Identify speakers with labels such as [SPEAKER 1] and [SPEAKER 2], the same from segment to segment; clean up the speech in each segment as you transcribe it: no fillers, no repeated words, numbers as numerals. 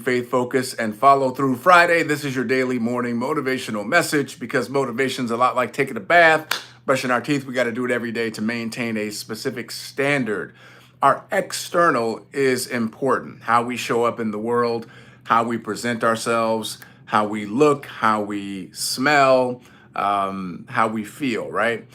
[SPEAKER 1] Faith Focus and Follow Through Friday. This is your daily morning motivational message because motivation's a lot like taking a bath, brushing our teeth. We got to do it every day to maintain a specific standard. Our external is important. How we show up in the world, how we present ourselves, how we look, how we smell, how we feel, right?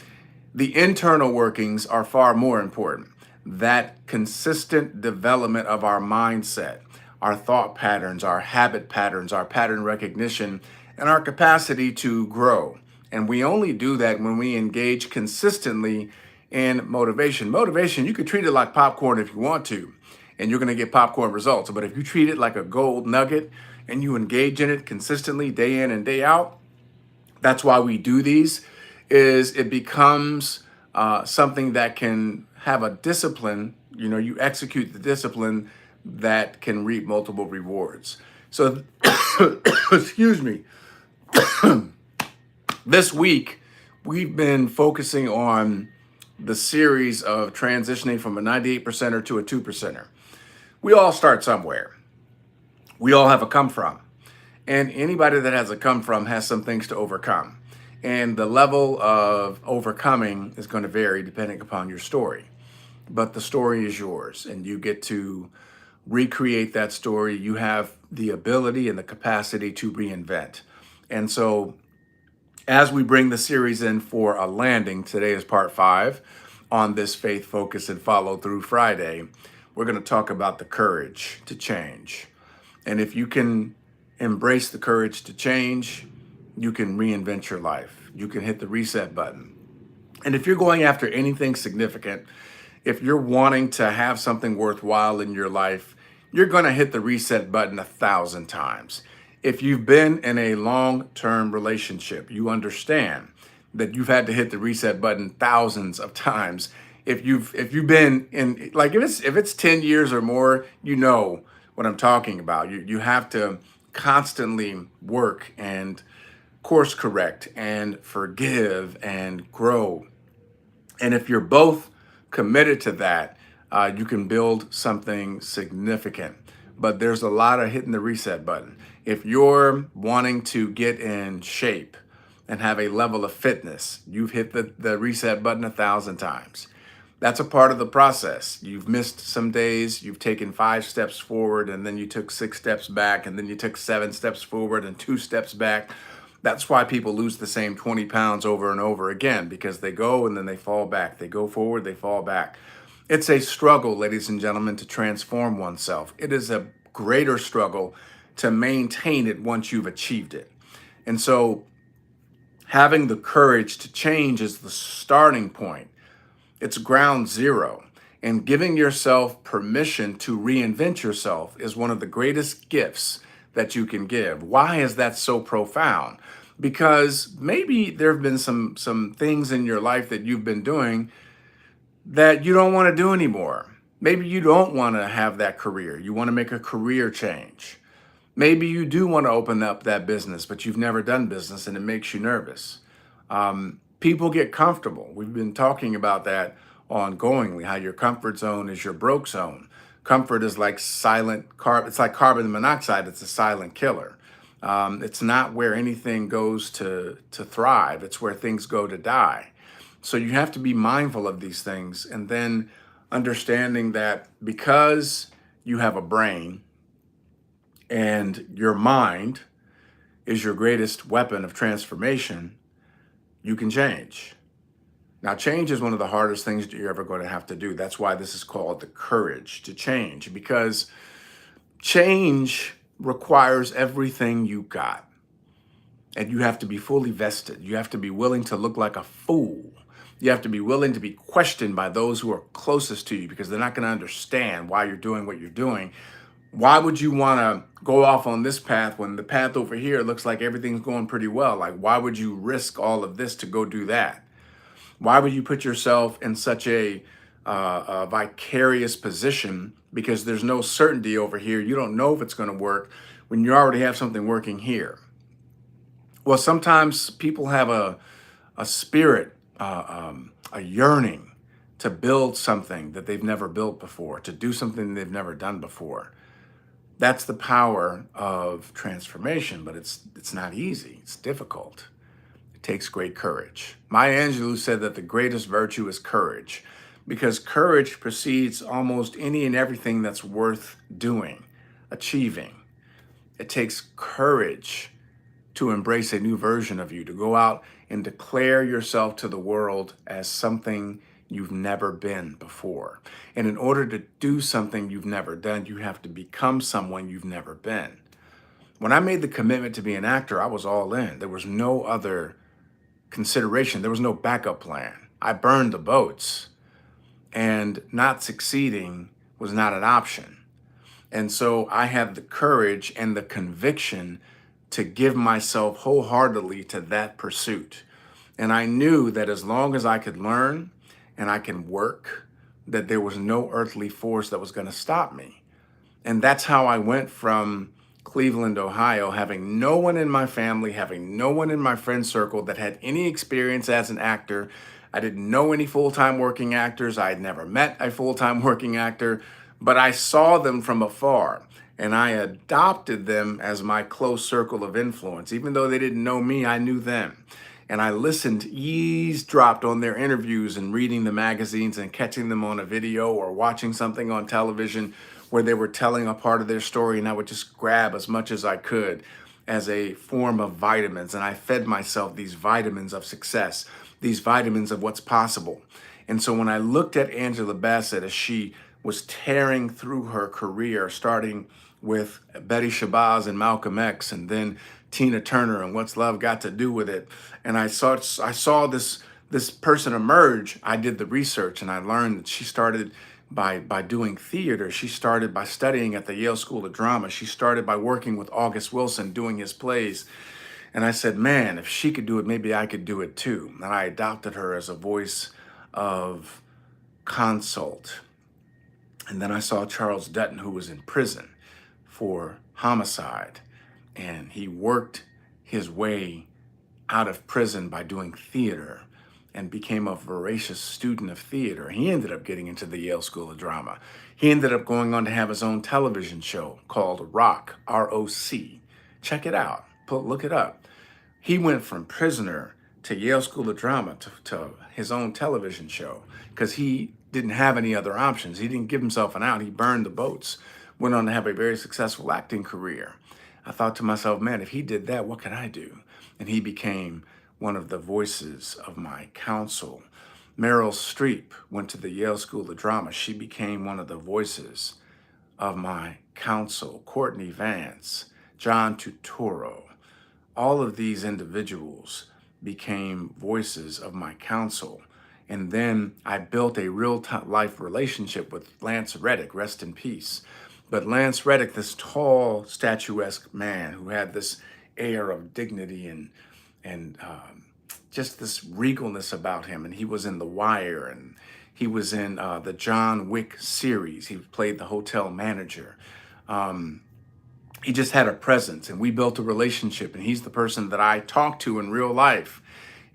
[SPEAKER 1] The internal workings are far more important. That consistent development of our mindset, our thought patterns, our habit patterns, our pattern recognition, and our capacity to grow. And we only do that when we engage consistently in motivation. Motivation, you could treat it like popcorn if you want to, and you're going to get popcorn results. But if you treat it like a gold nugget and you engage in it consistently day in and day out, that's why we do these, is it becomes something that can have a discipline. You know, you execute the discipline that can reap multiple rewards. So, excuse me, this week we've been focusing on the series of transitioning from a 98%er to a 2%er. We all start somewhere. We all have a come from. And anybody that has a come from has some things to overcome. And the level of overcoming is going to vary depending upon your story. But the story is yours, and you get to recreate that story. You have the ability and the capacity to reinvent. And so as we bring the series in for a landing, today is part 5 on this Faith Focus and Follow Through Friday, we're going to talk about the courage to change. And if you can embrace the courage to change, you can reinvent your life. You can hit the reset button. And if you're going after anything significant, if you're wanting to have something worthwhile in your life, you're going to hit the reset button 1,000 times. If you've been in a long-term relationship, you understand that you've had to hit the reset button thousands of times. If you've been in, like, if it's 10 years or more, you know what I'm talking about. You have to constantly work and course correct and forgive and grow. And if you're both committed to that, you can build something significant. But there's a lot of hitting the reset button. If you're wanting to get in shape and have a level of fitness, you've hit the reset button 1,000 times. That's a part of the process. You've missed some days, you've taken 5 steps forward, and then you took 6 steps back, and then you took 7 steps forward and 2 steps back. That's why people lose the same 20 pounds over and over again, because they go and then they fall back. They go forward, they fall back. It's a struggle, ladies and gentlemen, to transform oneself. It is a greater struggle to maintain it once you've achieved it. And so having the courage to change is the starting point. It's ground zero. And giving yourself permission to reinvent yourself is one of the greatest gifts that you can give. Why is that so profound? Because maybe there have been some things in your life that you've been doing that you don't want to do anymore. Maybe you don't want to have that career. You want to make a career change. Maybe you do want to open up that business, but you've never done business and it makes you nervous. People get comfortable. We've been talking about that ongoingly, how your comfort zone is your broke zone. Comfort is like it's like carbon monoxide. It's a silent killer. It's not where anything goes to thrive. It's where things go to die. So you have to be mindful of these things, and then understanding that because you have a brain and your mind is your greatest weapon of transformation, you can change. Now, change is one of the hardest things that you're ever going to have to do. That's why this is called the courage to change, because change requires everything you got. And you have to be fully vested. You have to be willing to look like a fool. You have to be willing to be questioned by those who are closest to you, because they're not going to understand why you're doing what you're doing. Why would you want to go off on this path when the path over here looks like everything's going pretty well? Like, why would you risk all of this to go do that? Why would you put yourself in such a vicarious position? Because there's no certainty over here. You don't know if it's going to work when you already have something working here. Well, sometimes people have a spirit, a yearning to build something that they've never built before, to do something they've never done before. That's the power of transformation, but it's not easy. It's difficult. It takes great courage. Maya Angelou said that the greatest virtue is courage, because courage precedes almost any and everything that's worth doing, achieving. It takes courage to embrace a new version of you, to go out and declare yourself to the world as something you've never been before. And in order to do something you've never done, you have to become someone you've never been. When I made the commitment to be an actor, I was all in. There was no other consideration, there was no backup plan. I burned the boats, and not succeeding was not an option. And so I had the courage and the conviction to give myself wholeheartedly to that pursuit. And I knew that as long as I could learn and I can work, that there was no earthly force that was going to stop me. And that's how I went from Cleveland, Ohio, having no one in my family, having no one in my friend circle that had any experience as an actor. I didn't know any full-time working actors. I had never met a full-time working actor, but I saw them from afar and I adopted them as my close circle of influence. Even though they didn't know me, I knew them. And I listened, eavesdropped on their interviews and reading the magazines and catching them on a video or watching something on television where they were telling a part of their story, and I would just grab as much as I could as a form of vitamins. And I fed myself these vitamins of success, these vitamins of what's possible. And so when I looked at Angela Bassett as she was tearing through her career, starting with Betty Shabazz and Malcolm X, and then Tina Turner and What's Love Got to Do with It, and I saw this person emerge. I did the research and I learned that she started by doing theater. She started by studying at the Yale School of Drama. She started by working with August Wilson doing his plays. And I said, man, if she could do it, maybe I could do it too. And I adopted her as a voice of consult. And then I saw Charles Dutton, who was in prison for homicide. And he worked his way out of prison by doing theater and became a voracious student of theater. He ended up getting into the Yale School of Drama. He ended up going on to have his own television show called Rock, R-O-C. Check it out. Look it up. He went from prisoner to Yale School of Drama to his own television show because he didn't have any other options. He didn't give himself an out. He burned the boats, went on to have a very successful acting career. I thought to myself, man, if he did that, what can I do? And he became one of the voices of my counsel. Meryl Streep went to the Yale School of Drama. She became one of the voices of my counsel. Courtney Vance, John Turturro, all of these individuals became voices of my counsel. And then I built a real-life relationship with Lance Reddick, rest in peace. But Lance Reddick, this tall, statuesque man who had this air of dignity and just this regalness about him. And he was in The Wire, and he was in the John Wick series. He played the hotel manager. He just had a presence, and we built a relationship, and he's the person that I talk to in real life.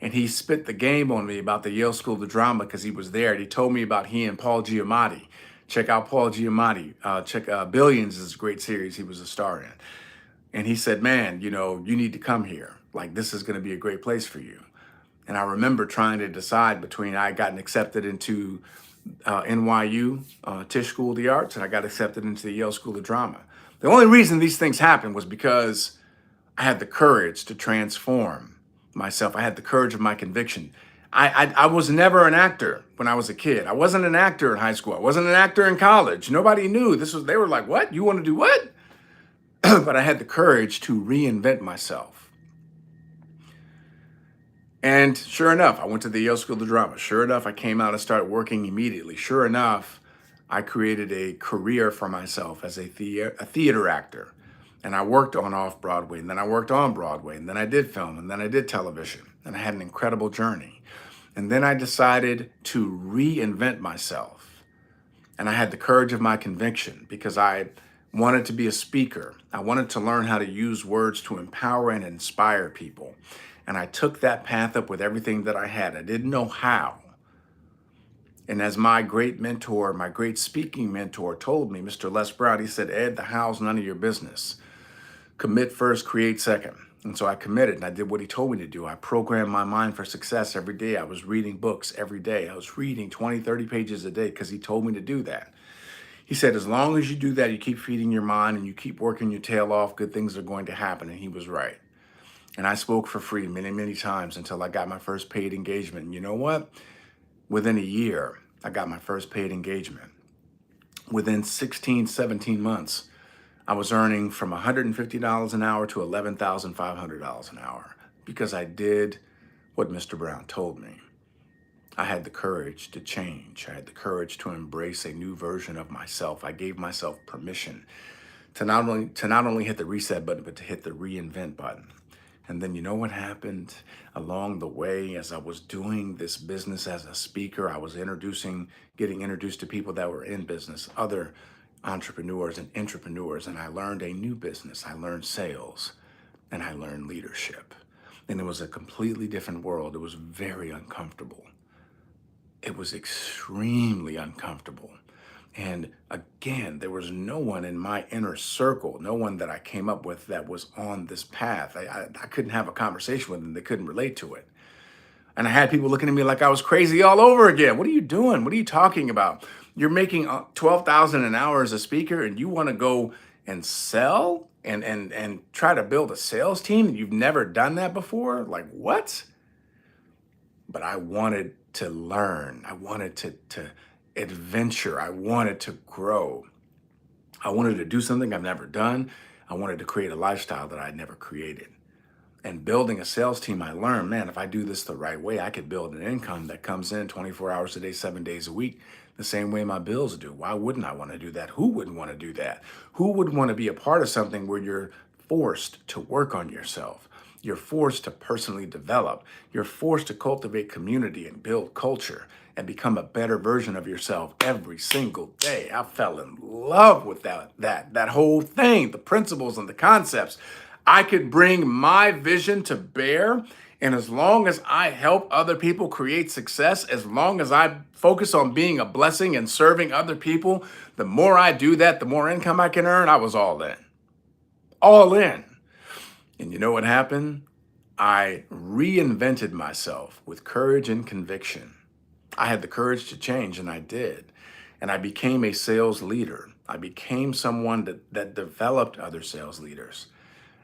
[SPEAKER 1] And he spit the game on me about the Yale School of Drama because he was there, and he told me about he and Paul Giamatti. Check out Paul Giamatti. Check Billions is a great series he was a star in. And he said, man, you know, you need to come here. Like, this is going to be a great place for you. And I remember trying to decide between, I gotten accepted into NYU, Tisch School of the Arts, and I got accepted into the Yale School of Drama. The only reason these things happened was because I had the courage to transform myself. I had the courage of my conviction. I was never an actor when I was a kid. I wasn't an actor in high school. I wasn't an actor in college. Nobody knew. They were like, what? You want to do what? But I had the courage to reinvent myself. And sure enough, I went to the Yale School of Drama. Sure enough, I came out and started working immediately. Sure enough, I created a career for myself as a theater actor. And I worked on off-Broadway, and then I worked on Broadway, and then I did film, and then I did television. And I had an incredible journey. And then I decided to reinvent myself. And I had the courage of my conviction because I wanted to be a speaker. I wanted to learn how to use words to empower and inspire people. And I took that path up with everything that I had. I didn't know how. And as my great mentor, my great speaking mentor told me, Mr. Les Brown, he said, Ed, the how's none of your business. Commit first, create second. And so I committed and I did what he told me to do. I programmed my mind for success every day. I was reading books every day. I was reading 20, 30 pages a day because he told me to do that. He said, as long as you do that, you keep feeding your mind and you keep working your tail off, good things are going to happen. And he was right. And I spoke for free many, many times until I got my first paid engagement. And you know what? Within a year, I got my first paid engagement. Within 16, 17 months, I was earning from $150 an hour to $11,500 an hour because I did what Mr. Brown told me. I had the courage to change. I had the courage to embrace a new version of myself. I gave myself permission to not only hit the reset button, but to hit the reinvent button. And then you know what happened along the way as I was doing this business as a speaker? I was getting introduced to people that were in business, other entrepreneurs and intrapreneurs, and I learned a new business. I learned sales and I learned leadership. And it was a completely different world. It was very uncomfortable. It was extremely uncomfortable. And again, there was no one in my inner circle, no one that I came up with that was on this path. I couldn't have a conversation with them. They couldn't relate to it. And I had people looking at me like I was crazy all over again. What are you doing? What are you talking about? You're making $12,000 an hour as a speaker and you want to go and sell and try to build a sales team? You've never done that before? Like what? But I wanted to learn. I wanted to adventure. I wanted to grow. I wanted to do something I've never done. I wanted to create a lifestyle that I'd never created. And building a sales team, I learned, man, if I do this the right way, I could build an income that comes in 24 hours a day, 7 days a week, the same way my bills do. Why wouldn't I want to do that? Who wouldn't want to do that? Who would want to be a part of something where you're forced to work on yourself? You're forced to personally develop. You're forced to cultivate community and build culture and become a better version of yourself every single day. I fell in love with that whole thing, the principles and the concepts. I could bring my vision to bear. And as long as I help other people create success, as long as I focus on being a blessing and serving other people, the more I do that, the more income I can earn. I was all in. All in. And you know what happened? I reinvented myself with courage and conviction. I had the courage to change, and I did. And I became a sales leader. I became someone that developed other sales leaders.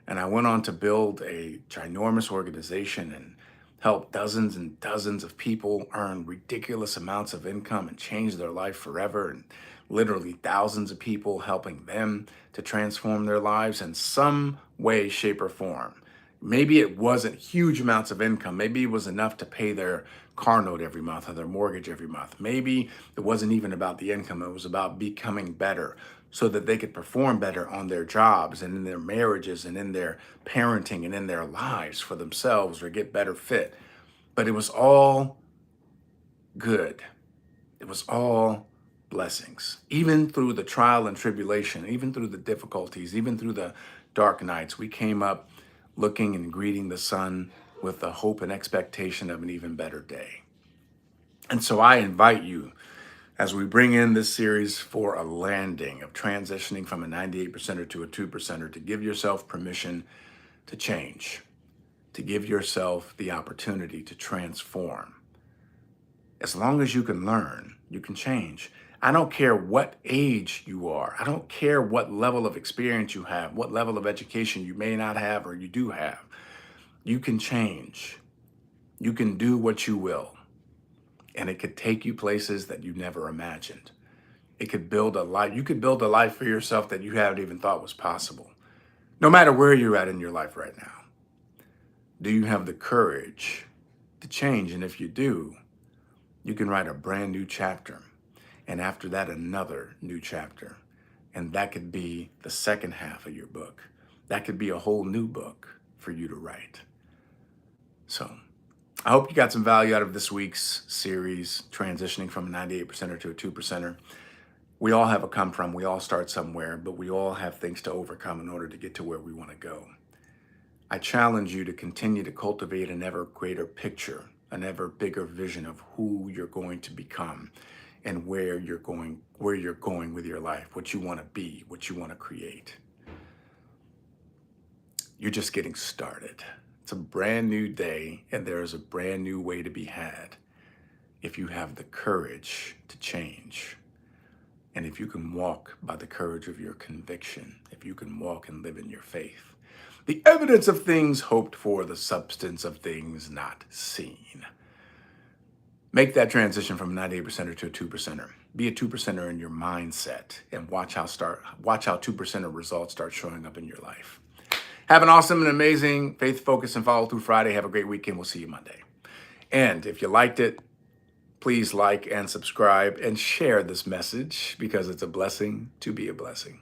[SPEAKER 1] And I went on to build a ginormous organization and help dozens and dozens of people earn ridiculous amounts of income and change their life forever. And literally thousands of people helping them to transform their lives in some way, shape, or form. Maybe it wasn't huge amounts of income. Maybe it was enough to pay their car note every month or their mortgage every month. Maybe it wasn't even about the income. It was about becoming better so that they could perform better on their jobs and in their marriages and in their parenting and in their lives for themselves or get better fit. But it was all good. It was all blessings. Even through the trial and tribulation, even through the difficulties, even through the dark nights, we came up looking and greeting the sun with the hope and expectation of an even better day. And so I invite you, as we bring in this series for a landing of transitioning from a 98%er to a 2%er, to give yourself permission to change, to give yourself the opportunity to transform. As long as you can learn, you can change. I don't care what age you are. I don't care what level of experience you have, what level of education you may not have or you do have. You can change. You can do what you will. And it could take you places that you never imagined. It could build a life. You could build a life for yourself that you haven't even thought was possible. No matter where you're at in your life right now. Do you have the courage to change? And if you do, you can write a brand new chapter. And after that, another new chapter. And that could be the second half of your book. That could be a whole new book for you to write. So I hope you got some value out of this week's series, transitioning from a 98%er to a 2%er. We all have a come from, we all start somewhere, but we all have things to overcome in order to get to where we want to go. I challenge you to continue to cultivate an ever greater picture an ever bigger vision of who you're going to become and where you're going with your life, what you want to be, what you want to create. You're just getting started. It's a brand new day, and there is a brand new way to be had if you have the courage to change. And if you can walk by the courage of your conviction, if you can walk and live in your faith. The evidence of things hoped for, the substance of things not seen. Make that transition from a 98%er to a 2%er. Be a 2%er in your mindset and watch how 2%er results start showing up in your life. Have an awesome and amazing faith, focus, and follow through Friday. Have a great weekend. We'll see you Monday. And if you liked it, please like and subscribe and share this message because it's a blessing to be a blessing.